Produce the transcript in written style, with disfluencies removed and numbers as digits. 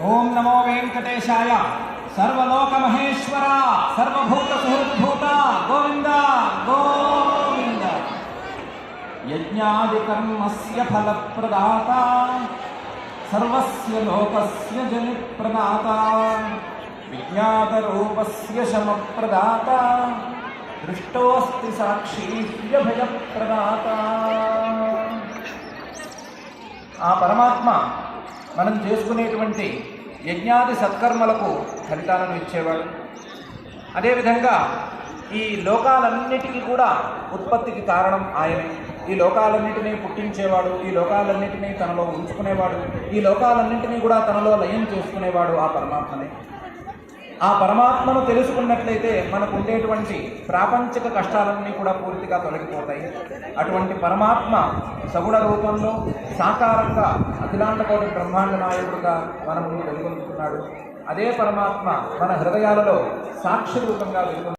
ఓం నమో వెంకటేశాయ. సర్వలోక మహేశ్వర సర్వభూత సుహృద్భూత గోవింద గోవింద. యజ్ఞాది కర్మస్య ఫలప్రదాత సర్వస్య లోకస్య జనిప్రదాత విజ్ఞాత రూపస్య శమప్రదాత దృష్టోస్తి సాక్షి భయప్రదాత. ఆ పరమాత్మ మనం చేసుకునేటువంటి యజ్ఞాది సత్కర్మలకు ఫలితాలను ఇచ్చేవాడు. అదేవిధంగా ఈ లోకాలన్నిటికీ కూడా ఉత్పత్తికి కారణం ఆయనే. ఈ లోకాలన్నిటినీ పుట్టించేవాడు, ఈ లోకాలన్నిటినీ తనలో ఉంచుకునేవాడు, ఈ లోకాలన్నింటినీ కూడా తనలో లయం చేసుకునేవాడు ఆ పరమాత్మనే. ఆ పరమాత్మను తెలుసుకున్నట్లయితే మనకు ఉండేటువంటి ప్రాపంచిక కష్టాలన్నీ కూడా పూర్తిగా తొలగిపోతాయి. అటువంటి పరమాత్మ సగుణ రూపంలో సాకారంగా అఖిలాండ కోటి బ్రహ్మాండ నాయకుడుగా మన ముందు వెలుగొందుతున్నాడు. అదే పరమాత్మ మన హృదయాలలో సాక్షి రూపంగా వెలుగొంది.